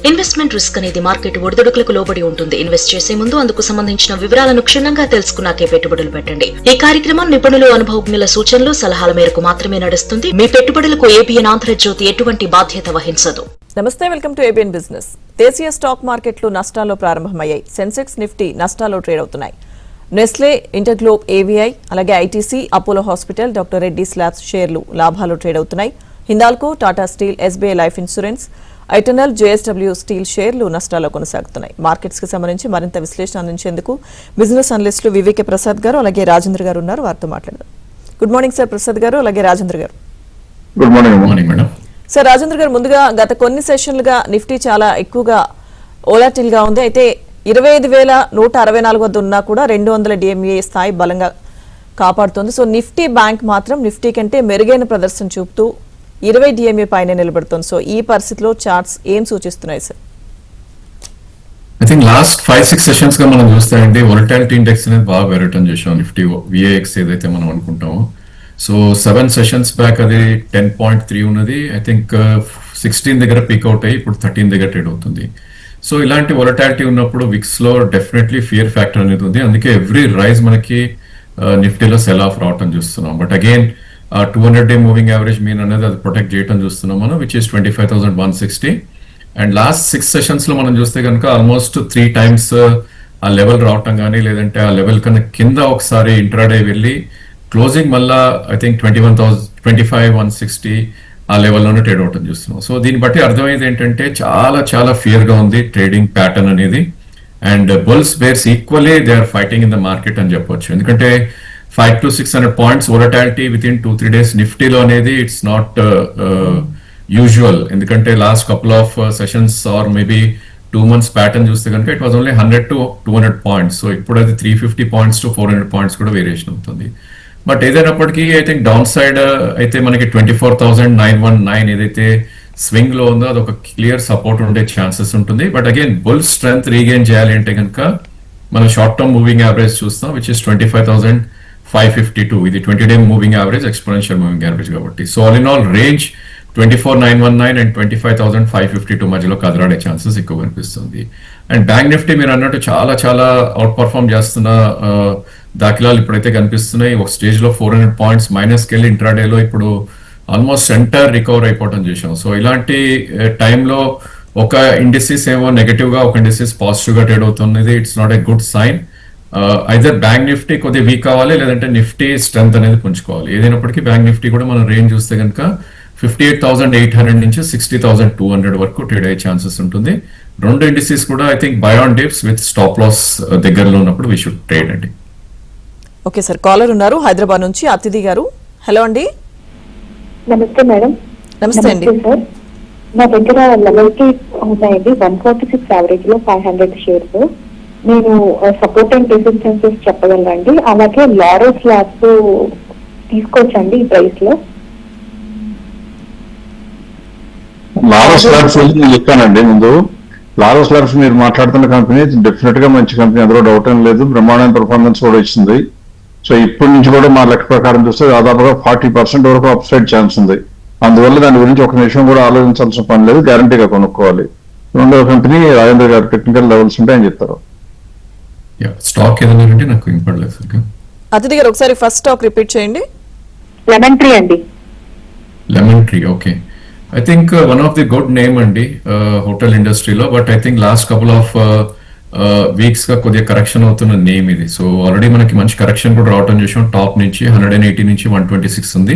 Investment risk అనేది market ఒడిదుడుకులకు లోబడి ఉంటుంది. ఇన్వెస్ట్ చేసే ముందు అందుకు సంబంధించిన వివరాలను క్షుణ్ణంగా తెలుసుకున్నాకే పెట్టుబడులు పెట్టండి. ఈ కార్యక్రమం నిపుణులు, అనుభవజ్ఞుల సూచనలు, సలహాల మేరకు మాత్రమే నడుస్తుంది. మీ పెట్టుబడులకు ఏబిఎన్ ఆంధ్రజ్యోతి ఎటువంటి బాధ్యత వహించదు. నమస్తే, వెల్కమ్ టు ఏబిఎన్ బిజినెస్. దేశీయ స్టాక్ మార్కెట్లు నష్టాల్లో ప్రారంభమయ్యాయి. సెన్సెక్స్, నిఫ్టీ నష్టాల్లో ట్రేడ్ అవుతున్నాయి. నెస్లే, ఇంటర్గ్లోబ్, ఏవిఐ, అలాగే ITC, Apollo hospital, doctor Reddy's labs షేర్లు లాభాలు ట్రేడ్ అవుతున్నాయి. Hindalco, Tata steel, SBI life insurance, Eternal, JSW steel షేర్లు నష్టాల్లో కొనసాగుతున్నాయి. మార్కెట్స్ కి సంబంధించి మరింత విశ్లేషణ అందించేందుకు బిజినెస్ అనలిస్టులు వివికే ప్రసాద్ గారు అలాగే రాజేంద్ర గారు ఉన్నారు. వారితో మాట్లాడదాం. గుడ్ మార్నింగ్ సార్ ప్రసాద్ గారు, అలాగే రాజేంద్ర గారు. Good morning madam. Sir, Rajendra గారు, ముందుగా గత కొన్ని సెషన్లుగా నిఫ్టీ చాలా ఎక్కువగా ఓలాటిల్ గా ఉంది. అయితే 25,164 వద్ద ఉన్నా కూడా 200 DMA స్థాయి బలంగా కాపాడుతోంది. సో నిఫ్టీ బ్యాంక్ మాత్రం నిఫ్టీ కంటే మెరుగైన ప్రదర్శన చూపుతూ 20 DMA పైన నిలబడుతోంది. సో ఈ పరిస్థితిలో చార్ట్స్ ఏం సూచిస్తున్నాయి sir? I think last 5-6 sessions గా మనం చూస్తామంటే వొలటాలిటీ ఇండెక్స్ అనేది బాగా పెరగటం చేసాం. నిఫ్టీ విఏఎక్స్ ఏదైతే మనం అనుకుంటామో, సో 7 సెషన్స్ బ్యాక్ అది 10.3 ఉన్నది. ఐ థింక్ 16 దగ్గర పీక్ అవుట్ అయ్యి ఇప్పుడు 13 దగ్గర ట్రేడ్ అవుతుంది. సో ఇలాంటి వొలటాలిటీ ఉన్నప్పుడు విక్స్ లో డెఫినెట్లీ ఫియర్ ఫ్యాక్టర్ అనేది ఉంది. అందుకే ఎవ్రీ రైజ్ మనకి నిఫ్టీలో సెల్ ఆఫ్ రావటం చూస్తున్నాం. But again 200-day moving average mean అనేది అది ప్రొటెక్ట్ చేయడం చూస్తున్నాం మనం, which is 25,160. And last 6 sessions లో మనం చూస్తే కనుక ఆల్మోస్ట్ 3 times ఆ లెవెల్ రావటం కానీ, లేదంటే ఆ లెవెల్ కన్నా కింద ఒకసారి ఇంట్రాడే వెళ్ళి క్లోజింగ్ మళ్ళా ఐ థింక్ 25,160 ఆ లెవెల్లోనే ట్రేడ్ అవటం చూస్తున్నాం. సో దీన్ని బట్టి అర్థమయ్యేది ఏంటంటే చాలా చాలా ఫియర్ గా ఉంది ట్రేడింగ్ ప్యాటర్న్ అనేది. And bulls bears equally they are fighting in the market అని చెప్పొచ్చు. ఎందుకంటే 500 to 600 points volatility within 2-3 days నిఫ్టీలో అనేది ఇట్స్ నాట్ యూజువల్. ఎందుకంటే last couple of sessions or maybe 2 months pattern చూస్తే కనుక it was only 100 to 200 points. So ఇప్పుడు అది 350 points to 400 points కూడా వేరియేషన్ అవుతుంది. బట్ ఏదైనప్పటికీ ఐ థింక్ డౌన్ సైడ్ అయితే మనకి 24,919 ఏదైతే స్వింగ్ లో ఉందో అది ఒక క్లియర్ సపోర్ట్ ఉండే ఛాన్సెస్ ఉంటుంది. But again bull strength regain చేయాలి అంటే కనుక మనం షార్ట్ టర్మ్ మూవింగ్ యావరేజ్ చూస్తాం, విచ్ ఇస్ 25,552. ఇది 20-day moving average, exponential moving average కాబట్టి. So all in all range 24,919 and 25,552 మధ్యలో కదలాడే ఛాన్సెస్ ఎక్కువ కనిపిస్తుంది. అండ్ బ్యాంక్ నిఫ్టీ మీరు అన్నట్టు చాలా చాలా అవుట్ పర్ఫార్మ్ చేస్తున్న దాఖలాలు ఇప్పుడైతే కనిపిస్తున్నాయి. ఒక స్టేజ్ లో 400 points మైనస్కి వెళ్ళి ఇంట్రాడేలో ఇప్పుడు ఆల్మోస్ట్ సెంటర్ రికవర్ అయిపోవటం చేసాం. సో ఇలాంటి టైంలో ఒక ఇండిసెస్ ఏమో నెగటివ్ గా, ఒక ఇండిసెస్ పాజిటివ్ గా ట్రేడ్ అవుతున్నది. It's not a good sign. Either bank Nifty కొద్దిగా వీక్ అవ్వాలి, లేదంటే నిఫ్టీ స్ట్రెంత్ అనేది పుంజుకోవాలి. ఏదైనప్పటికీ బ్యాంక్ నిఫ్టీ కూడా మనం రేంజ్ చూస్తే కనుక 58,800 నుంచి 60,200 వరకు ట్రేడ్ అయ్యే ఛాన్సెస్ ఉంటుంది. రెండు ఇండిసెస్ కూడా I think buy on dips with stop loss దగ్గరలో ఉన్నప్పుడు వీ షుడ్ ట్రేడ్ అండి. ఓకే సార్, కాలర్ ఉన్నారు హైదరాబాద్ నుంచి అతిథి గారు. హలో అండి. నమస్తే మేడం. నమస్తే అండి. సార్, నా దగ్గర లెవెల్కి ఉన్నాయండి 146 యావరేజ్ లో 500 షేర్స్. నేను సపోర్ట్ అండ్ రెసిస్టెన్సెస్ చెప్పగలరండి, అలాగే లారస్ ల్యాబ్స్ తీసుకోవచ్చండి ఈ ప్రైస్ లో? లారస్ ల్యాబ్స్ నేను చెప్పానండి ముందు. లారస్ ల్యాబ్స్ మీరు మాట్లాడుతున్న కంపెనీ డెఫినెట్ గా మంచి కంపెనీ, అందులో డౌట్ ఏం లేదు. బ్రహ్మాండమైన పర్ఫార్మెన్స్ కూడా ఇచ్చింది. సో ఇప్పటి నుంచి కూడా మా లెక్క ప్రకారం చూస్తే దాదాపుగా 40% వరకు అప్సైడ్ ఛాన్స్ ఉంది. అందువల్ల దాని గురించి ఒక నిమిషం కూడా ఆలోచించాల్సిన పని లేదు, గ్యారంటీగా కొనుక్కోవాలి. రెండవ కంపెనీ రాజేంద్ర గారు టెక్నికల్ లెవెల్స్ ఉంటాయని చెప్తారు. స్టాక్ ఏదైనా నాకు ఇంపడలేదు. అతిథి గారు ఒకసారి ఫస్ట్ స్టాక్ రిపీట్ చేయండి. లెమన్ ట్రీ అండి. Lemon tree, okay. I think one of the good name అండి హోటల్ ఇండస్ట్రీలో. But I think last couple of weeks గా కొద్దిగా కరెక్షన్ అవుతున్న నేమ్ ఇది. సో ఆల్రెడీ మనకి మంచి కరెక్షన్ కూడా రావటం చూసాం. టాప్ నుంచి 180 నుంచి 126 ఉంది.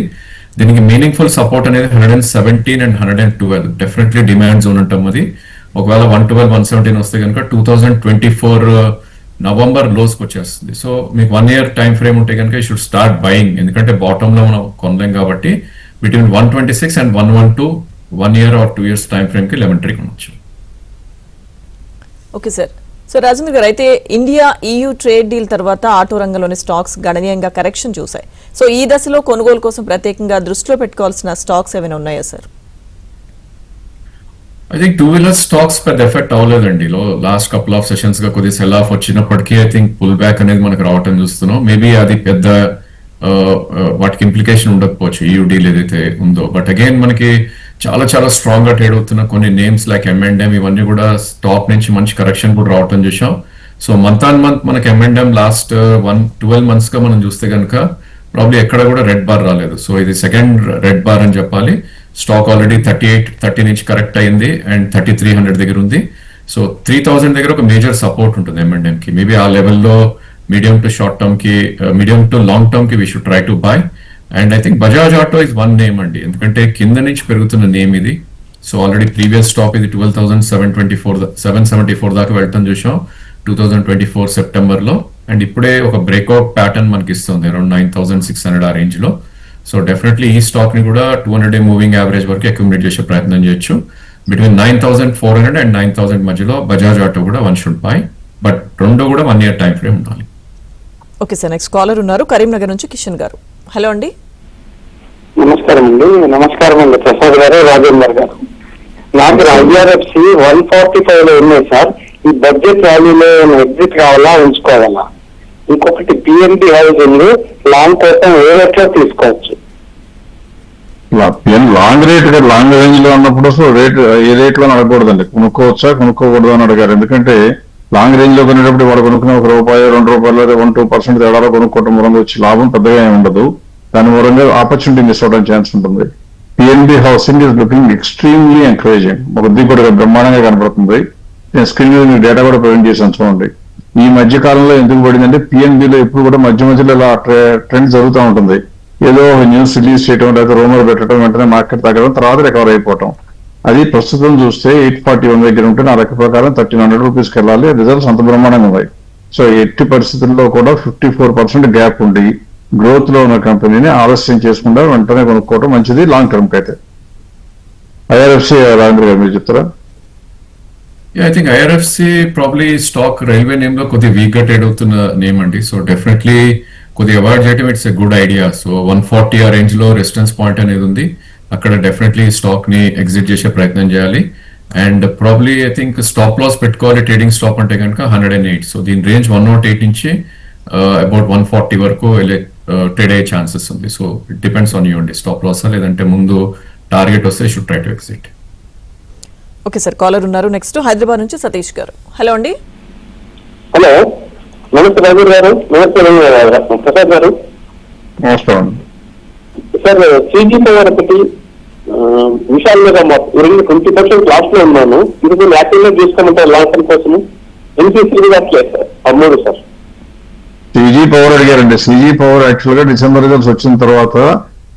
దీనికి మీనింగ్ఫుల్ సపోర్ట్ అనేది 117 అండ్ 112 డెఫినెట్లీ డిమాండ్ జోన్ అంటాం. అది ఒకవేళ 112, 117 వస్తే కనుక 2024 నవంబర్ లోస్కి వచ్చేస్తుంది. సో మీకు 1 year టైం ఫ్రేమ్ ఉంటే కనుక యూ షుడ్ స్టార్ట్ బయింగ్. ఎందుకంటే బాటమ్ లో మనం కొనలేం కాబట్టి between 126 and 112 1 year or 2 years time frame కి లెమన్ ట్రీ కొనవచ్చు. Okay sir. సో రాజేంద్ర గారు, అయితే ఇండియా EU ట్రేడ్ డీల్ తర్వాత ఆటో రంగంలోని స్టాక్స్ గణనీయంగా కరెక్షన్ చూశాయి. సో ఈ దశలో కొనుగోలు కోసం ప్రత్యేకంగా దృష్టిలో పెట్టుకోవాల్సిన స్టాక్స్ ఏమైనా ఉన్నాయా sir? I think 2-wheeler stocks పెద్ద ఎఫెక్ట్ అవ్వలేదండి. లాస్ట్ కపుల్ ఆఫ్ సెషన్స్ గా కొద్దిగా సెల్ ఆఫ్ వచ్చినప్పటికీ ఐ థింక్ పుల్ బ్యాక్ అనేది మనకు రావటం చూస్తున్నాం. మేబీ అది పెద్ద వాటికి ఇంప్లికేషన్ ఉండకపోవచ్చు EU డీల్ ఏదైతే ఉందో. బట్ అగైన్ మనకి చాలా చాలా స్ట్రాంగ్ గా ట్రేడ్ అవుతున్న కొన్ని నేమ్స్ లైక్ M&M ఇవన్నీ కూడా టాప్ నుంచి మంచి కరెక్షన్ కూడా రావటం చూసాం. సో మంత్ ఆన్ మంత్ మనకి M&M లాస్ట్ 12 months గా మనం చూస్తే కనుక ప్రాబ్లీ ఎక్కడ కూడా రెడ్ బార్ రాలేదు. సో ఇది సెకండ్ రెడ్ బార్ అని చెప్పాలి. స్టాక్ ఆల్రెడీ 30 నుంచి కరెక్ట్ అయింది అండ్ 3300 దగ్గర ఉంది. సో 3000 దగ్గర ఒక మేజర్ సపోర్ట్ ఉంటుంది M&M కి. మేబీ ఆ లెవెల్లో మీడియం టు షార్ట్ టర్మ్ కి, మీడియం టు లాంగ్ టర్మ్ కి we should try to buy. And I think Bajaj auto is one name అండి, ఎందుకంటే కింద నుంచి పెరుగుతున్న నేమ్ ఇది. సో ఆల్రెడీ ప్రీవియస్ స్టాప్ ఇది 12,774 దాకా వెళ్ళటం చూసాం 2024 సెప్టెంబర్ లో. అండ్ ఇప్పుడే ఒక బ్రేక్అవుట్ ప్యాటర్న్ మనకి ఇస్తుంది అరౌండ్ 9,600 ఆ రేంజ్ లో. సో డెఫినెట్లీ ఈ స్టాక్ ని కూడా 200-day మూవింగ్ యావరేజ్ వరకు అక్యుములేట్ చేసే ప్రయత్నం చేయొచ్చు. బిట్వీన్ 9,400 అండ్ 9,000 మధ్యలో బజాజ్ ఆటో కూడా వన్ షుడ్ బై. బట్ రెండు కూడా 1 year టైం ఫ్రేమ్ ఉండాలి. ఓకే సార్, నెక్స్ట్ కాలర్ ఉన్నారు కరీంనగర్ నుంచి కిషన్ గారు. హలో అండి. నమస్కారం అండి ప్రసాద్ గారు, రాజేందర్ గారు. నాకు IRFC 145 లో ఉన్నాయి సార్. ఈ బడ్జెట్ వాల్యూలో ఎగ్జిట్ కావాలా ఉంచుకోవాలా? ఇంకొకటి PNB హౌసింగ్ లాంగ్ కోసం ఏ రేట్ లో తీసుకోవచ్చు? లాంగ్ రేంజ్ లో ఉన్నప్పుడు రేట్ ఏ రేట్ లో అడగకూడదండి. కొనుక్కోవచ్చా కొనుక్కోకూడదు అని అడిగారు. ఎందుకంటే లాంగ్ రేంజ్ లో కొనేటప్పుడు వాడు కొనుక్కునే ₹1, ₹2 1-2% తేడాలో కొనుక్కోవడం మూలంగా వచ్చి లాభం పెద్దగా ఏమి ఉండదు. దాని మూలంగా ఆపర్చునిటీ మిస్ అవడం ఛాన్స్ ఉంటుంది. PNB housing is looking extremely encouraging. ఒక దిగుబడిగా బ్రహ్మాండంగా కనపడుతుంది. నేను స్క్రీన్ మీద మీకు డేటా కూడా ప్రజెంట్ చేశాను చూడండి. ఈ మధ్య కాలంలో ఎందుకు పడిందంటే PNB లో ఎప్పుడు కూడా మధ్యలో ఇలా ట్రెండ్ జరుగుతూ ఉంటుంది. ఏదో న్యూస్ రిలీజ్ చేయడం లేదా రూమర్ పెట్టడం, వెంటనే మార్కెట్ తగ్గడం, తర్వాత రికవర్ అయిపోవటం. అది ప్రస్తుతం చూస్తే 841 దగ్గర ఉంటే నా లెక్క ప్రకారం ₹1,300 వెళ్ళాలి. రిజల్ట్స్ అంత బ్రహ్మాండంగా ఉన్నాయి. సో ఎట్టి పరిస్థితుల్లో కూడా 54% గ్యాప్ ఉండి గ్రోత్ లో ఉన్న కంపెనీని ఆలస్యం చేసుకుంటా వెంటనే కొనుక్కోవడం మంచిది లాంగ్ టర్మ్ కి అయితే. IRFC రాజేంద్ర గారు మీరు చెప్తారా? I think IRFC probably stock railway name లో కొద్దిగా వీక్ గా ట్రేడ్ అవుతున్న నేమ్ అండి. సో డెఫినెట్లీ కొద్దిగా అవాయిడ్ చేయడం it's a good idea. So 140 ఆ రేంజ్ లో రెసిస్టెన్స్ పాయింట్ అనేది ఉంది. అక్కడ డెఫినెట్లీ స్టాక్ ని ఎగ్జిట్ చేసే ప్రయత్నం చేయాలి. And probably I think stop loss పెట్టుకోవాలి. ట్రేడింగ్ స్టాప్ అంటే కనుక 108. సో దీని రేంజ్ 108 నుంచి అబౌట్ 140 వరకు ట్రేడ్ అయ్యే ఛాన్సెస్ ఉంది. So it depends on you అండి, స్టాప్ లాస్ లేదంటే ముందు టార్గెట్ వస్తే should try to exit. Okay sir, caller ఉన్నారు నెక్స్ట్ హైదరాబాద్ నుంచి సతీష్ గారు. హలో అండి. హలో, నమస్తే రాజేంద్ర గారు. నమస్తే ప్రసాద్ గారు. నమస్కారం సార్, CG పవర్ ఒకటి విశాల్ మీద 20% లాస్ట్ లో ఉన్నాను. ఇది యాక్టివ్ గా చూసుకోమంటే లాంగ్ టర్మ్ కోసము NCC అట్లేదు సార్, అమ్మూరు సార్. CG పవర్ అడిగారండి. CG పవర్ యాక్చువల్ గా డిసెంబర్ రిజల్ట్స్ వచ్చిన తర్వాత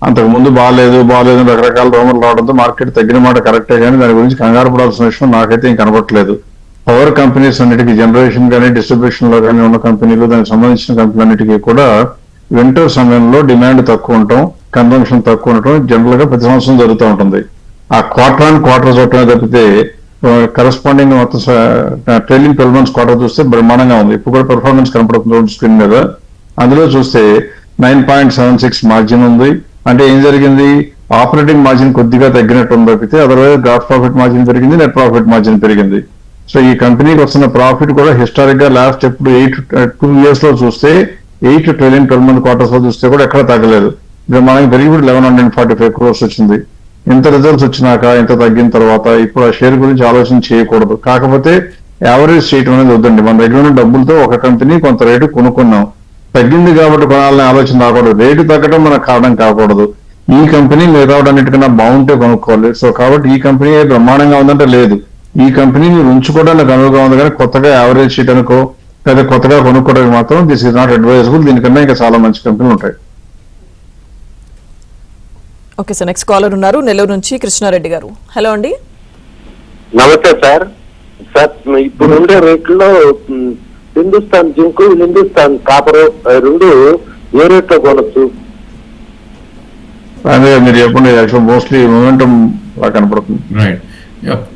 అంతకు ముందు బాగాలేదు రకరకాల రూమర్లు రావడంతో మార్కెట్ తగ్గిన మాట కరెక్టే, కానీ దాని గురించి కంగారు పడాల్సిన విషయం నాకైతే ఏం కనబడట్లేదు. పవర్ కంపెనీస్ అన్నిటికీ జనరేషన్ కానీ డిస్ట్రిబ్యూషన్ లో కానీ ఉన్న కంపెనీలు, దానికి సంబంధించిన కంపెనీలన్నిటికీ కూడా వింటర్ సమయంలో డిమాండ్ తక్కువ ఉండటం, కన్సంప్షన్ తక్కువ ఉండటం జనరల్ గా ప్రతి సంవత్సరం జరుగుతూ ఉంటుంది. ఆ క్వార్టర్ చూడటమే తప్పితే కరస్పాండింగ్ మొత్తం ట్రైలింగ్ 12 months క్వార్టర్ చూస్తే బ్రహ్మాండంగా ఉంది. ఇప్పుడు కూడా పెర్ఫార్మెన్స్ కనపడుతుంది స్క్రీన్ మీద. అందులో చూస్తే 9.76 మార్జిన్ ఉంది. అంటే ఏం జరిగింది, ఆపరేటింగ్ మార్జిన్ కొద్దిగా తగ్గినట్టు ఉంది తప్పితే అదర్వైజ్ గ్రాస్ ప్రాఫిట్ మార్జిన్ పెరిగింది, నెట్ ప్రాఫిట్ మార్జిన్ పెరిగింది. సో ఈ కంపెనీకి వస్తున్న ప్రాఫిట్ కూడా హిస్టారిక్ గా లాస్ట్ ఎప్పుడు 2 years లో చూస్తే 8 trillion 12 month క్వార్టర్స్ లో చూస్తే కూడా ఎక్కడ తగ్గలేదు. మనకి పెరిగి 1,145 crores వచ్చింది. ఇంత రిజల్ట్స్ వచ్చినాక ఇంత తగ్గిన తర్వాత ఇప్పుడు ఆ షేర్ గురించి ఆలోచన చేయకూడదు. కాకపోతే యావరేజ్ చేయటం అనేది వద్దండి. మన దగ్గర ఉన్న డబ్బులతో ఒక కంపెనీ కొంత రేటు కొనుక్కున్నాం, తగ్గింది కాబట్టి కొనాలని ఆలోచన రాకూడదు. రేటు తగ్గడం మనకు కారణం కాకూడదు. ఈ కంపెనీ మిగతా అన్నిటికన్నా బాగుంటే కొనుక్కోవాలి. సో కాబట్టి ఈ కంపెనీ బ్రహ్మాండంగా ఉందంటే లేదు, ఈ కంపెనీ మీరు ఉంచుకోవడానికి అనువుగా ఉంది, కానీ కొత్తగా యావరేజ్ చేయడానికో లేదా కొత్తగా కొనుక్కోవడానికి మాత్రం దిస్ ఇస్ నాట్ అడ్వైజబుల్. దీనికన్నా ఇంకా చాలా మంచి కంపెనీలు ఉంటాయి. ఓకే సార్, నెక్స్ట్ కాలర్ ఉన్నారు నెల్లూరు నుంచి కృష్ణారెడ్డి గారు. హలో అండి. నమస్తే సార్. సార్, ఇప్పుడు ఉండే రేట్లో హిందుస్థాన్ జింక్, హిందుస్థాన్ కాపర్ రెండు ఏ రేట్ లో కొనొచ్చు? అదే మీరు చెప్పండి. యాక్చువల్ మోస్ట్లీ మొమెంటం లా కనపడుతుంది. రైట్,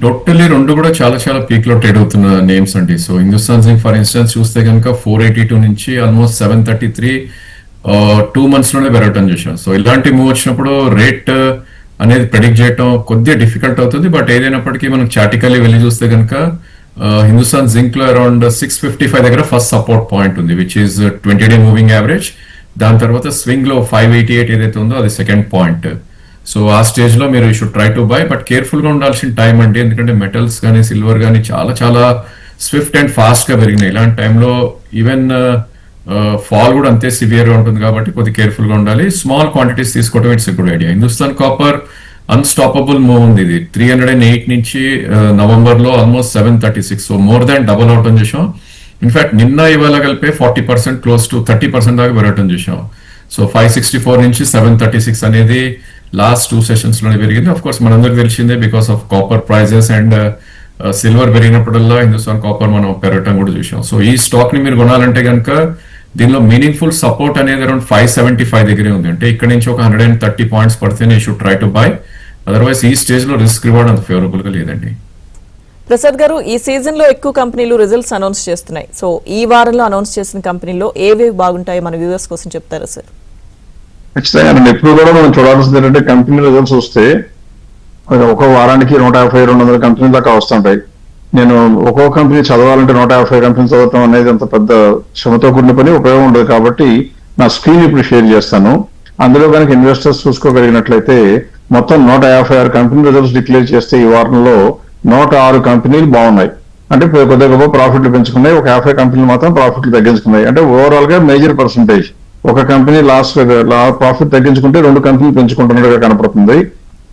టోటల్లీ రెండు కూడా చాలా చాలా పీక్ లో ట్రేడ్ అవుతున్న నేమ్స్ అండి. So Hindustan zinc for instance చూస్తే కనుక 482 నుంచి ఆల్మోస్ట్ 733 2 months లోనే పెరగటం చూసాం. సో ఇలాంటి మూవ్ వచ్చినప్పుడు రేట్ అనేది ప్రెడిక్ట్ చేయడం కొద్దిగా డిఫికల్ట్ అవుతుంది. బట్ ఏదైనప్పటికీ మనం చాటికల్లీ వెళ్ళి చూస్తే కనుక హిందుస్థాన్ జింక్ లో అరౌండ్ 655 దగ్గర ఫస్ట్ సపోర్ట్ పాయింట్ ఉంది, which is 20-day moving average. దాని తర్వాత స్వింగ్ లో 588 ఏదైతే ఉందో అది సెకండ్ పాయింట్. సో ఆ స్టేజ్ లో మీరు should try to buy, but careful గా ఉండాల్సిన టైం అండి. ఎందుకంటే మెటల్స్ కానీ సిల్వర్ కానీ చాలా చాలా స్విఫ్ట్ అండ్ ఫాస్ట్ గా పెరిగినాయి. ఇలాంటి టైంలో ఈవెన్ ఫాల్ కూడా అంతే సివియర్ గా ఉంటుంది కాబట్టి కొద్దిగా కేర్ఫుల్ గా ఉండాలి. స్మాల్ క్వాంటిటీస్ తీసుకోవడం it's a good idea. Hindustan copper unstoppable move ఉంది. ఇది 308 నుంచి నవంబర్ లో almost 736, so more than double అవటం చూసాం. ఇన్ఫాక్ట్ నిన్న ఇవాళ కలిపే 40% క్లోజ్ టు 30% దాకా పెరగటం చూసాం. సో 564 నుంచి 736 అనేది లాస్ట్ 2 సెషన్స్ లోనే పెరిగింది. అఫ్ కోర్స్ మనందరికి తెలిసిందే, because of copper prices and silver పెరిగినప్పుడల్లా హిందుస్థాన్ కాపర్ మనం పెరగటం కూడా చూసాం. సో ఈ స్టాక్ ని మీరు కొనాలంటే కనుక దీనిలో మీనింగ్ఫుల్ సపోర్ట్ అనేది అరౌండ్ 575 దగ్గరే ఉంది. అంటే ఇక్కడ నుంచి ఒక 130 పాయింట్స్ పడితేనే you should try to buy. Otherwise ఈ స్టేజ్ లో రిస్క్ రివార్డ్ అంత ఫేవరబుల్ గా లేదండి. ప్రసాద్ గారు, ఈ సీజన్ లో ఎక్కువ కంపెనీలు రిజల్ట్స్ అనౌన్స్ చేస్తున్నాయి. సో ఈ వారంలో అనౌన్స్ చేసిన కంపెనీలో ఏవి బాగుంటాయో మన వ్యూవర్స్ కోసం చెప్తారా సార్? ఖచ్చితంగా ఎప్పుడు కూడా మనం చూడాల్సింది ఏంటంటే కంపెనీ రిజల్ట్స్ వస్తే ఒక వారానికి 150-200 కంపెనీల దాకా వస్తుంటాయి. నేను ఒక్కో కంపెనీ చదవాలంటే 150 కంపెనీలు చదవటం అనేది అంత పెద్ద శ్రమతో కూడిన పని, ఉపయోగం ఉండదు. కాబట్టి నా స్క్రీన్ ఇప్పుడు షేర్ చేస్తాను. అందులో కనుక ఇన్వెస్టర్స్ చూసుకోగలిగినట్లయితే మొత్తం 156 కంపెనీ రిజల్ట్స్ డిక్లేర్ చేస్తే ఈ వారంలో 106 కంపెనీలు బాగున్నాయి. అంటే కొద్దిగా గొప్ప ప్రాఫిట్లు పెంచుకున్నాయి. ఒక 50 కంపెనీలు మాత్రం ప్రాఫిట్లు తగ్గించుకున్నాయి. అంటే ఓవరాల్ గా మేజర్ పర్సంటేజ్. ఒక కంపెనీ ప్రాఫిట్ తగ్గించుకుంటే 2 కంపెనీలు పెంచుకుంటున్నట్టుగా కనపడుతుంది.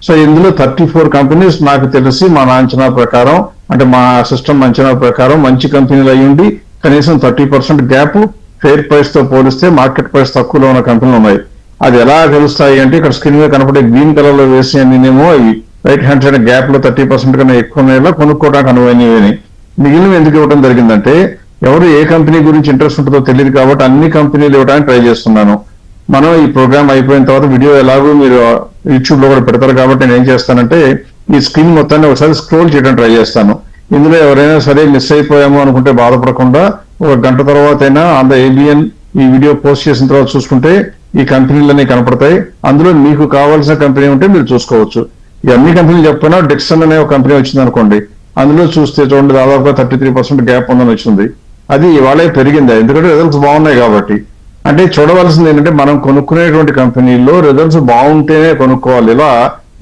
సో ఇందులో 34 కంపెనీస్ నాకు తెలిసి మా అంచనా ప్రకారం, అంటే మా సిస్టమ్ అంచనా ప్రకారం మంచి కంపెనీలు అయ్యుండి కనీసం 30% గ్యాప్ ఫెయిర్ ప్రైస్ తో పోలిస్తే మార్కెట్ ప్రైస్ తక్కువలో ఉన్న కంపెనీలు ఉన్నాయి. అది ఎలా తెలుస్తాయి అంటే ఇక్కడ స్క్రీన్ మీద కనపడే గ్రీన్ కలర్ లో వేసి నేనేమో ఈ రైట్ హ్యాండ్ సైడ్ గ్యాప్ లో 30% కన్నా ఎక్కువ ఉన్నాయో కొనుక్కోవడానికి అనువైనవి. మిగిలిన ఎందుకు ఇవ్వడం జరిగిందంటే ఎవరు ఏ కంపెనీ గురించి ఇంట్రెస్ట్ ఉంటుందో తెలియదు కాబట్టి అన్ని కంపెనీలు ఇవ్వడానికి ట్రై చేస్తున్నాను. మనం ఈ ప్రోగ్రామ్ అయిపోయిన తర్వాత వీడియో ఎలాగో మీరు యూట్యూబ్ లో కూడా పెడతారు కాబట్టి నేను ఏం చేస్తానంటే ఈ స్క్రీన్ మొత్తాన్ని ఒకసారి స్క్రోల్ చేయడం ట్రై చేస్తాను. ఇందులో ఎవరైనా సరే మిస్ అయిపోయాము అనుకుంటే బాధపడకుండా ఒక గంట తర్వాత అయినా ఆన్ ద ఏబిఎన్ ఈ వీడియో పోస్ట్ చేసిన తర్వాత చూసుకుంటే ఈ కంపెనీలన్నీ కనపడతాయి. అందులో మీకు కావాల్సిన కంపెనీ ఉంటే మీరు చూసుకోవచ్చు. ఈ అన్ని కంపెనీలు చెప్పినా డిక్సన్ అనే ఒక కంపెనీ వచ్చింది అనుకోండి, అందులో చూస్తే చూడండి దాదాపుగా 33% గ్యాప్ ఉందని వచ్చింది. అది ఇవాళే పెరిగింది, ఎందుకంటే రిజల్ట్స్ బాగున్నాయి కాబట్టి. అంటే చూడవలసింది ఏంటంటే మనం కొనుక్కునేటువంటి కంపెనీల్లో రిజల్ట్స్ బాగుంటేనే కొనుక్కోవాలి. ఇలా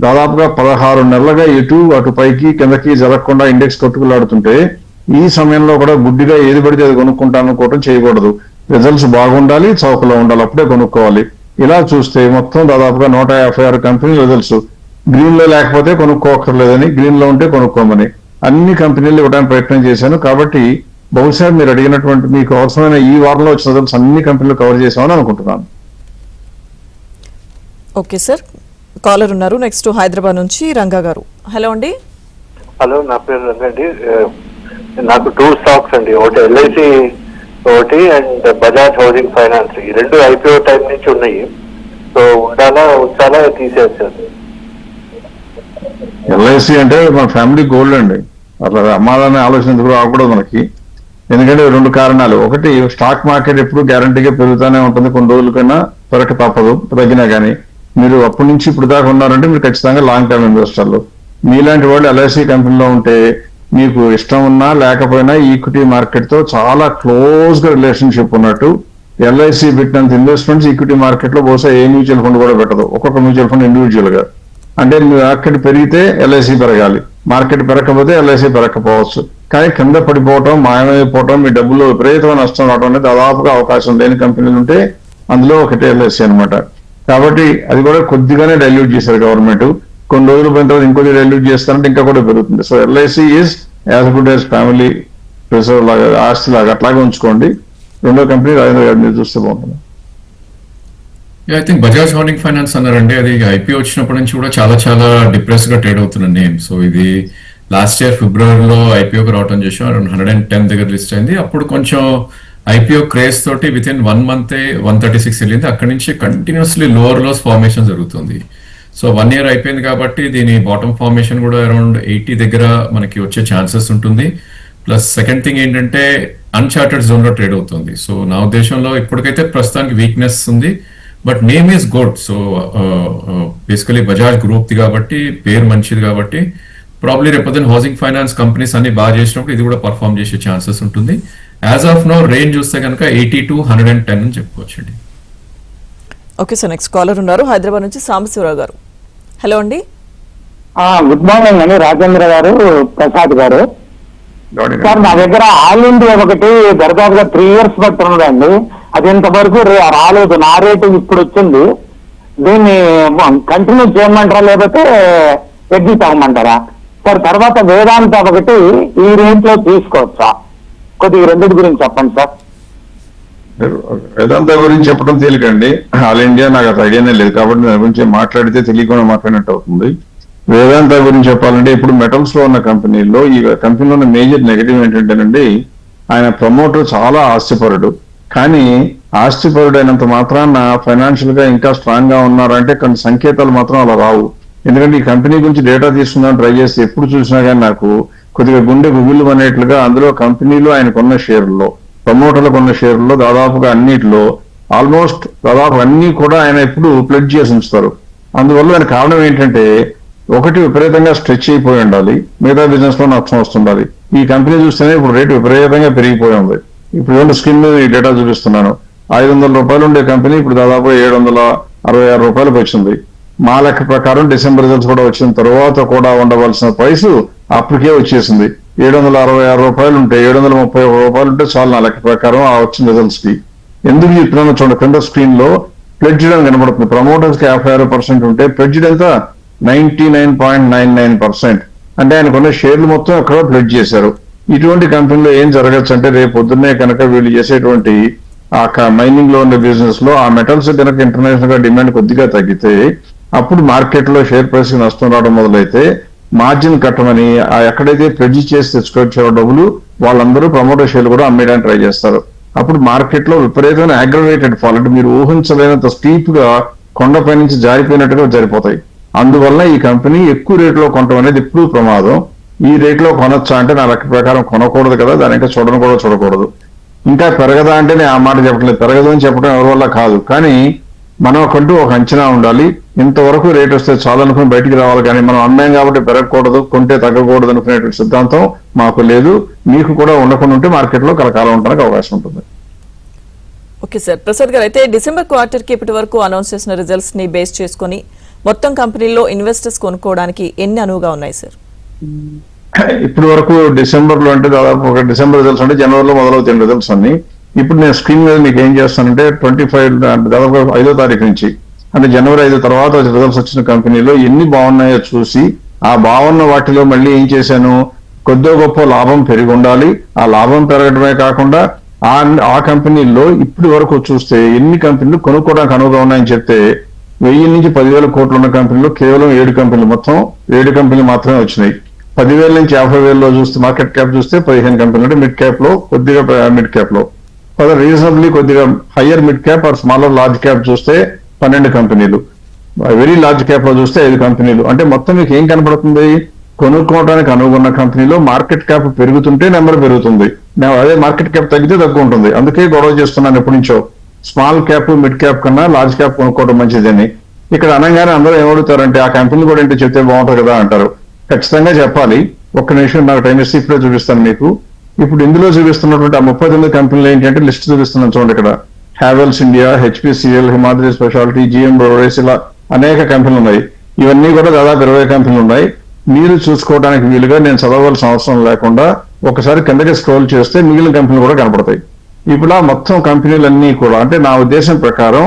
దాదాపుగా 16 నెలలుగా ఇటు అటు పైకి కిందకి జరగకుండా ఇండెక్స్ కొట్టుకులాడుతుంటే ఈ సమయంలో కూడా గుడ్డిగా ఏది పడితే అది కొనుక్కుంటాను అనుకోవడం చేయకూడదు. రిజల్ట్స్ బాగుండాలి, చౌకలో ఉండాలి, అప్పుడే కొనుక్కోవాలి. ఇలా చూస్తే మొత్తం దాదాపుగా 156 కంపెనీ రిజల్ట్స్ గ్రీన్ లో లేకపోతే కొనుక్కోకర్లేదని, గ్రీన్ లో ఉంటే కొనుక్కోమని అన్ని కంపెనీలు ఇవ్వడానికి ప్రయత్నం చేశాను. కాబట్టి బహుశా మీరు అడిగినటువంటి మీకు అవసరమైన ఈ వారంలో వచ్చిన రిజల్ట్స్ అన్ని కంపెనీలు కవర్ చేశామని అనుకుంటున్నాను. ఓకే సార్, కాలర్ ఉన్నారు. నెక్స్ట్ హైదరాబాద్ నుంచి రంగా గారు. హలో అండి. హలో, నా పేరు రంగండి. నాకు 2 స్టాక్స్ అండి, ఒకటి ఎల్ఐసి ఒకటి అండ్ బజాజ్ హౌసింగ్ ఫైనాన్స్. ఈ 2 ఐపీఓ టైం నుంచి ఉన్నాయి. సో ఉంచాలా తీసేసాను. ఎల్ఐసి అంటే మన ఫ్యామిలీ గోల్డ్ అండి, అట్లా అమ్మాలనే ఆలోచన ఎందుకు రాకూడదు మనకి. ఎందుకంటే 2 కారణాలు. ఒకటి, స్టాక్ మార్కెట్ ఎప్పుడు గ్యారంటీగా పెరుగుతూనే ఉంటుంది, కొన్ని రోజులకైనా పెరక తప్పదు తగ్గినా కానీ. మీరు అప్పటి నుంచి ఇప్పుడు దాకా ఉన్నారంటే మీరు ఖచ్చితంగా లాంగ్ టర్మ్ ఇన్వెస్టర్లు. మీలాంటి వాళ్ళు ఎల్ఐసి కంపెనీలో ఉంటే మీకు ఇష్టం ఉన్నా లేకపోయినా ఈక్విటీ మార్కెట్ తో చాలా క్లోజ్ గా రిలేషన్షిప్ ఉన్నట్టు. ఎల్ఐసి పెట్టినంత ఇన్వెస్ట్మెంట్స్ ఈక్విటీ మార్కెట్ లో బహుశా ఏ మ్యూచువల్ ఫండ్ కూడా పెట్టదు, ఒక్కొక్క మ్యూచువల్ ఫండ్ ఇండివిజువల్ గా. అంటే మార్కెట్ పెరిగితే ఎల్ఐసి పెరగాలి, మార్కెట్ పెరగకపోతే ఎల్ఐసి పెరగకపోవచ్చు. కానీ కింద పడిపోవటం, మాయమైపోవటం, మీ డబ్బులు విపరీతమైన నష్టం రావడం అనేది దాదాపుగా అవకాశం లేని కంపెనీలు ఉంటే అందులో ఒకటి ఎల్ఐసి అనమాట. కాబట్టి అది కూడా కొద్దిగానే డైల్యూట్ చేశారు గవర్నమెంట్. కొన్ని రోజులు పోయిన తర్వాత ఇంకొద్ది డైల్యూట్ చేస్తారంటే ఇంకా కూడా పెరుగుతుంది. So LIC is as good as family reserve లాగా, ఆస్తి లాగా అట్లాగే ఉంచుకోండి. రెండో కంపెనీ రాజేంద్ర గారి మీరు చూస్తే బాగుంటుంది. I think Bajaj housing finance అన్నారండి, అది ఐపీఓ వచ్చినప్పటి నుంచి కూడా చాలా చాలా డిప్రెస్ గా ట్రేడ్ అవుతున్న నేమ్. సో ఇది లాస్ట్ ఇయర్ ఫిబ్రవరిలో ఐపీఓకి రావటం చేసాం, అరౌండ్ 110 దగ్గర లిస్ట్ అయింది. అప్పుడు కొంచెం ఐపీఓ క్రేజ్ తోటి విత్ ఇన్ 1 month 136 వెళ్ళింది. అక్కడి నుంచి కంటిన్యూస్లీ లోవర్ లోస్ ఫార్మేషన్ జరుగుతుంది. సో 1 year అయిపోయింది కాబట్టి దీని బాటమ్ ఫార్మేషన్ కూడా అరౌండ్ 80 దగ్గర మనకి వచ్చే ఛాన్సెస్ ఉంటుంది. ప్లస్ సెకండ్ థింగ్ ఏంటంటే అన్చార్టెడ్ జోన్ లో ట్రేడ్ అవుతుంది. సో నా ఉద్దేశంలో ఇప్పటికైతే ప్రస్తుతానికి వీక్నెస్ ఉంది, but name is good. So basically Bajaj group the కాబట్టి, పేరు మంచిది కాబట్టి ప్రాబ్లీ రేపొద్దున హౌసింగ్ ఫైనాన్స్ కంపెనీస్ అన్ని బాగా చేసినప్పుడు ఇది కూడా పర్ఫామ్ చేసే ఛాన్సెస్ ఉంటుంది. యాజ్ ఆఫ్ నో రేంజ్ చూస్తే కనుక 80 to 110 అని చెప్పుకోవచ్చండి. ఓకే సార్, నెక్స్ట్ కాలర్ ఉన్నారు హైదరాబాద్ నుంచి సాంబశివరావు గారు. హలో అండి. గుడ్ మార్నింగ్ అండి రాజేంద్ర గారు, ప్రసాద్ గారు. సార్ నా దగ్గర ఆల్ ఇండియా ఒకటి దర్దాపుగా 3 years బట్టి ఉన్నదండి. అది ఇంతవరకు రాలేదు. నా రేటు ఇప్పుడు వచ్చింది. దీన్ని కంటిన్యూ చేయమంటారా లేకపోతే ఎగ్జిట్ అవ్వమంటారా సార్? తర్వాత వేదాంత ఒకటి ఈ రేంజ్ లో తీసుకోవచ్చా? కొద్దిగా రెండింటి గురించి చెప్పండి సార్. వేదాంత గురించి చెప్పడం తేలికండి. ఆల్ ఇండియా నాకు అది ఐడియానే లేదు కాబట్టి దాని గురించి మాట్లాడితే తెలియకుండా మాట్లాడినట్టు అవుతుంది. వేదాంత గురించి చెప్పాలంటే ఇప్పుడు మెటల్స్ లో ఉన్న కంపెనీల్లో ఈ కంపెనీలో ఉన్న మేజర్ నెగటివ్ ఏంటంటేనండి, ఆయన ప్రమోటర్ చాలా ఆస్తిపరుడు. కానీ ఆస్తిపరుడు అయినంత మాత్రాన ఫైనాన్షియల్ గా ఇంకా స్ట్రాంగ్ గా ఉన్నారంటే కొన్ని సంకేతాలు మాత్రం అలా రావు. ఎందుకంటే ఈ కంపెనీ గురించి డేటా తీసుకుందాం ట్రై చేస్తే ఎప్పుడు చూసినా కానీ నాకు కొద్దిగా గుండె గుబులు అనేట్లుగా అందులో కంపెనీలో ఆయనకున్న షేర్లలో, ప్రమోటర్లకు ఉన్న షేర్లలో దాదాపుగా అన్నిటిలో ఆల్మోస్ట్ దాదాపు అన్ని కూడా ఆయన ఇప్పుడు ప్లెడ్జ్ చేసి ఉంచుతారు. అందువల్ల దానికి కారణం ఏంటంటే ఒకటి విపరీతంగా స్ట్రెచ్ అయిపోయి ఉండాలి, మిగతా బిజినెస్ లో నష్టం వస్తుండాలి. ఈ కంపెనీ చూస్తేనే ఇప్పుడు రేటు విపరీతంగా పెరిగిపోయి ఉంది. ఇప్పుడు స్క్రీన్ మీద ఈ డేటా చూపిస్తున్నాను. 500 రూపాయలు ఉండే కంపెనీ ఇప్పుడు దాదాపు 766 రూపాయలకు వచ్చింది. మా లెక్క ప్రకారం డిసెంబర్ రిజల్ట్స్ కూడా వచ్చిన తర్వాత కూడా ఉండవలసిన ప్రైస్ అప్పటికే వచ్చేసింది. 766 రూపాయలు ఉంటే 731 రూపాయలు ఉంటే చాలు నా లెక్క ప్రకారం ఆ వచ్చిన రిజల్ట్స్ కి. ఎందుకు చెప్తున్నాను చూడండి, కింద స్క్రీన్ లో ప్లెడ్జ్డ్ అని కనబడుతుంది. ప్రమోటర్స్ కి 56% ఉంటే ప్లెడ్జ్డ్ ఎంత 99.99%. అంటే ఆయనకున్న షేర్లు మొత్తం అక్కడ ప్లెడ్జ్ చేశారు. ఇటువంటి కంపెనీలో ఏం జరగచ్చు అంటే రేపు పొద్దున్నే కనుక వీళ్ళు చేసేటువంటి ఆ మైనింగ్ లో ఉండే బిజినెస్ లో ఆ మెటల్స్ కనుక ఇంటర్నేషనల్ గా డిమాండ్ కొద్దిగా తగ్గితే అప్పుడు మార్కెట్ లో షేర్ ప్రైస్ కి నష్టం రావడం మొదలైతే మార్జిన్ కట్టమని ఆ ఎక్కడైతే ప్లెడ్జ్ చేసి తెచ్చుకొచ్చే డబ్బులు వాళ్ళందరూ ప్రమోటర్ షేర్లు కూడా అమ్మేయడానికి ట్రై చేస్తారు. అప్పుడు మార్కెట్ లో విపరీతమైన అగ్రవేటెడ్ ఫాల్, అంటే మీరు ఊహించలేనంత స్టీప్ గా కొండపై నుంచి జారిపోయినట్టుగా జరిపోతాయి. అందువల్ల ఈ కంపెనీ ఎక్కువ రేట్లో కొనడం అనేది ఎప్పుడూ ప్రమాదం. ఈ రేట్లో కొనొచ్చా అంటే నా లెక్క ప్రకారం కొనకూడదు కదా, దాని ఇంకా చూడకూడదు. ఇంకా పెరగదా అంటే నేను ఆ మాట చెప్పట్లేదు. పెరగదు అని చెప్పడం ఎవరి వల్ల కాదు. కానీ మనకంటూ ఒక అంచనా ఉండాలి. ఇంతవరకు రేట్ వస్తే చాలా అనుకుని బయటికి రావాలి, కానీ మనం అమ్మాం కాబట్టి పెరగకూడదు, కొంటే తగ్గకూడదు అనుకునేటువంటి సిద్ధాంతం మాకు లేదు. మీకు కూడా ఉండకుండా ఉంటే మార్కెట్లో కలకాలం ఉండడానికి అవకాశం ఉంటుంది. Okay sir. ప్రసాద్ గారు, అయితే డిసెంబర్ క్వార్టర్ కి ఇప్పటి వరకు అనౌన్స్ చేసిన రిజల్ట్స్ ని బేస్ చేసుకుని మొత్తం కంపెనీలో ఇన్వెస్టర్స్ కొనుక్కోవడానికి ఎన్ని అనువుగా ఉన్నాయి సార్? ఇప్పటి వరకు డిసెంబర్ లో అంటే దాదాపు ఒక డిసెంబర్ రిజల్ట్స్ అంటే జనవరిలో మొదలవుతాయి రిజల్ట్స్ అన్ని. ఇప్పుడు నేను స్క్రీన్ మీద మీకు ఏం చేస్తానంటే 25 దాదాపు 5వ తారీఖు నుంచి అంటే జనవరి 5 తర్వాత రిజల్ట్స్ వచ్చిన కంపెనీలో ఎన్ని బాగున్నాయో చూసి ఆ బాగున్న వాటిలో మళ్ళీ ఏం చేశాను, కొద్దో గొప్ప లాభం పెరిగి ఉండాలి. ఆ లాభం పెరగడమే కాకుండా ఆ కంపెనీల్లో ఇప్పటి వరకు చూస్తే ఎన్ని కంపెనీలు కొనుక్కోవడానికి అనువుగా ఉన్నాయని చెప్తే 1000 నుంచి 10,000 కోట్లు ఉన్న కంపెనీలు కేవలం 7 కంపెనీలు, మొత్తం 7 కంపెనీలు మాత్రమే వచ్చినాయి. 10,000 నుంచి 50,000లో చూస్తే మార్కెట్ క్యాప్ చూస్తే 15 కంపెనీలు, అంటే మిడ్ క్యాప్ లో కొద్దిగా మిడ్ క్యాప్ లో రీజనబ్లీ కొద్దిగా higher mid cap or smaller large cap చూస్తే 12 కంపెనీలు, వెరీ లార్జ్ క్యాప్ లో చూస్తే 5 కంపెనీలు. అంటే మొత్తం మీకు ఏం కనపడుతుంది, కొనుక్కోవడానికి అనుగుణ కంపెనీలో మార్కెట్ క్యాప్ పెరుగుతుంటే నెంబర్ పెరుగుతుంది, అదే మార్కెట్ క్యాప్ తగ్గితే తక్కువ ఉంటుంది. అందుకే గొడవ చేస్తున్నాను ఎప్పటి నుంచో, స్మాల్ క్యాప్ మిడ్ క్యాప్ కన్నా లార్జ్ క్యాప్ కొనుక్కోవడం మంచిదని. ఇక్కడ అనగానే అందరూ ఏమడుగుతారంటే ఆ కంపెనీ కూడా ఏంటో చెప్తే బాగుంటుంది కదా అంటారు. ఖచ్చితంగా చెప్పాలి. ఒక్క నిమిషం నాకు టైం ఇస్తే ఇప్పుడే చూపిస్తాను మీకు. ఇప్పుడు ఇందులో చూపిస్తున్నటువంటి ఆ 39 కంపెనీలు ఏంటంటే లిస్ట్ చూపిస్తున్నాను చూడండి. ఇక్కడ Havells India, HPCL, Himadri speciality, GM breweries, ఇలా అనేక కంపెనీలు ఉన్నాయి. ఇవన్నీ కూడా దాదాపు 20 కంపెనీలు ఉన్నాయి. మీరు చూసుకోవడానికి వీలుగా నేను చదవవలసిన అవసరం లేకుండా ఒకసారి కిందకి స్క్రోల్ చేస్తే మిగిలిన కంపెనీలు కూడా కనపడతాయి. ఇప్పుడు ఆ మొత్తం కంపెనీలన్నీ కూడా, అంటే నా ఉద్దేశం ప్రకారం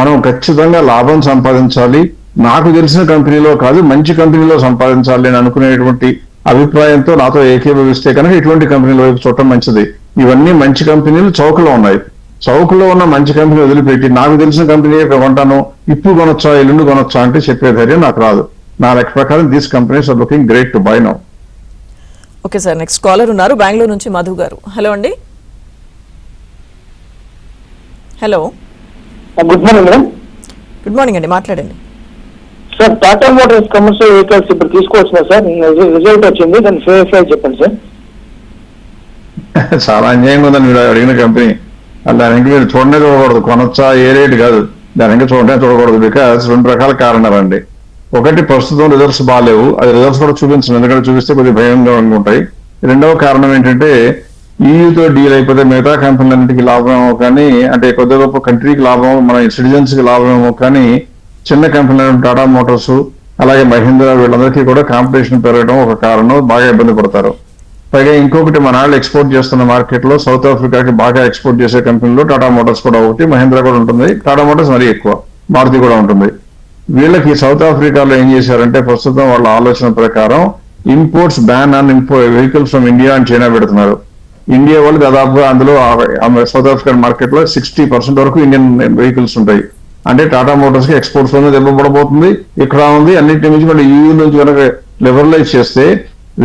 మనం ఖచ్చితంగా లాభం సంపాదించాలి, నాకు తెలిసిన కంపెనీలో కాదు మంచి కంపెనీలో సంపాదించాలి అని అనుకునేటువంటి అభిప్రాయంతో నాతో ఏకీభవిస్తే కనుక ఇటువంటి కంపెనీల వైపు చూడటం మంచిది. ఇవన్నీ మంచి కంపెనీలు చౌకలో ఉన్నాయి. చౌకలో ఉన్న మంచి కంపెనీ వదిలిపెట్టి నాకు తెలిసిన కంపెనీ కొంటాను, ఇప్పుడు కొనొచ్చా ఎల్లుండి కొనొచ్చా అంటే చెప్పే ధైర్యం నాకు రాదు. నా లెక్క ప్రకారం these companies are looking great to buy now. Okay sir, next caller ఉన్నారు బెంగళూరు నుంచి మధు గారు. హలో అండి. Hello, good morning madam. Good morning అండి, మాట్లాడండి. Sir Tata Motors commercial vehicles ఇప్పుడు తీసుకోవచ్చునా సార్? రిజల్ట్ వచ్చింది, దాని ఫేర్ చెప్పండి సార్. చాలా అన్యాయంగా ఉందని మీరు అడిగిన కంపెనీ. దానికి మీరు చూడనే చూడకూడదు, కొనొచ్చా ఏ రేటు కాదు, దానికి చూడనే చూడకూడదు. బికాస్ 2 రకాల కారణాలండి. ఒకటి, ప్రస్తుతం రిజల్ట్స్ బాగాలేవు, అది రిజల్ట్స్ కూడా చూపించండి, ఎందుకంటే చూపిస్తే కొద్దిగా భయంగా ఉంటాయి. రెండవ కారణం ఏంటంటే ఈయూతో డీల్ అయిపోతే మిగతా కంపెనీలన్నింటికి లాభం ఏమో కానీ, అంటే కొద్ది గొప్ప కంట్రీకి లాభం, మన సిటిజన్స్ కి లాభం ఏమో కానీ చిన్న కంపెనీలు టాటా మోటార్స్ అలాగే మహీంద్రా వీళ్ళందరికీ కూడా కాంపిటీషన్ పెరగడం ఒక కారణం, బాగా ఇబ్బంది పడతారు. పైగా ఇంకొకటి మన వాళ్ళు ఎక్స్పోర్ట్ చేస్తున్న మార్కెట్ లో సౌత్ ఆఫ్రికాకి బాగా ఎక్స్పోర్ట్ చేసే కంపెనీలో టాటా మోటార్స్ కూడా ఒకటి, మహీంద్రా కూడా ఉంటుంది, టాటా మోటార్స్ మరీ ఎక్కువ, మారుతి కూడా ఉంటుంది. వీళ్ళకి సౌత్ ఆఫ్రికాలో ఏం చేశారంటే ప్రస్తుతం వాళ్ళ ఆలోచన ప్రకారం imports ban on vehicles from India and China పెడుతున్నారు. ఇండియా వాళ్ళు దాదాపుగా అందులో సౌత్ ఆఫ్రికన్ మార్కెట్ లో 60% వరకు ఇండియన్ వెహికల్స్ ఉంటాయి. అంటే టాటా మోటార్స్ కి ఎక్స్పోర్ట్స్ అనేది దెబ్బపడబోతుంది. ఇక్కడ ఉంది అన్నింటి నుంచి మళ్ళీ EU నుంచి కనుక లిబరలైజ్ చేస్తే,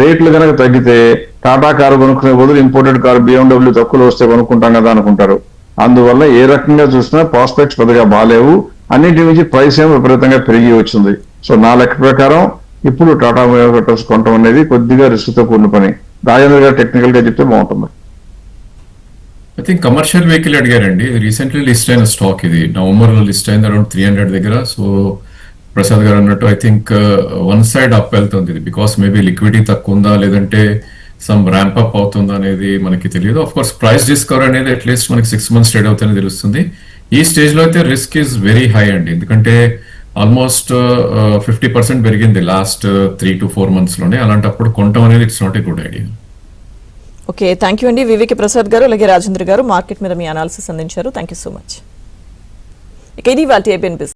రేట్లు కనుక తగ్గితే టాటా కారు కొనుక్కునే బదులు ఇంపోర్టెడ్ కారు BMW తక్కువలో వస్తే కొనుక్కుంటాం కదా అనుకుంటారు. అందువల్ల ఏ రకంగా చూసినా ప్రాస్పెక్ట్స్ పెద్దగా బాగాలేవు. అన్నింటి నుంచి ప్రైస్ ఏమో విపరీతంగా పెరిగి వచ్చింది. సో నా లెక్క ప్రకారం ఇప్పుడు టాటా మోటార్స్ కొనడం అనేది కొద్దిగా రిస్క్తో కూడిన పని. రాజేంద్ర గారు టెక్నికల్ గా చెప్తే బాగుంటుంది. ఐ థింక్ కమర్షియల్ వెహికల్ అడిగారండి. ఇది రీసెంట్లీ లిస్ట్ అయిన స్టాక్, ఇది నవంబర్ లో లిస్ట్ అయింది అరౌండ్ 300 దగ్గర. సో ప్రసాద్ గారు అన్నట్టు I think one side up వెళ్తుంది ఇది, బికాస్ మేబీ లిక్విడిటీ తక్కువ ఉందా లేదంటే సమ్ ర్యాంప్ అప్ అవుతుందా అనేది మనకి తెలియదు. ఆఫ్ కోర్స్ ప్రైస్ డిస్కవర్ అనేది అట్లీస్ట్ మనకి 6 months ట్రేడ్ అవుతుందని తెలుస్తుంది. ఈ స్టేజ్ లో అయితే రిస్క్ ఈజ్ వెరీ హై అండి, ఎందుకంటే ఆల్మోస్ట్ 50% పెరిగింది లాస్ట్ 3 to 4 months లోనే. అలాంటప్పుడు కొనటం అనేది it's not a good idea. Okay, thank you అండి వివేక్ ప్రసాద్ గారు, అలాగే రాజేంద్ర గారు మార్కెట్ మీద మీ అనాలిసిస్ అందించారు. Thank you so much. ఇక ఇది వాళ్ళ ఏబిఎన్ బిజినెస్.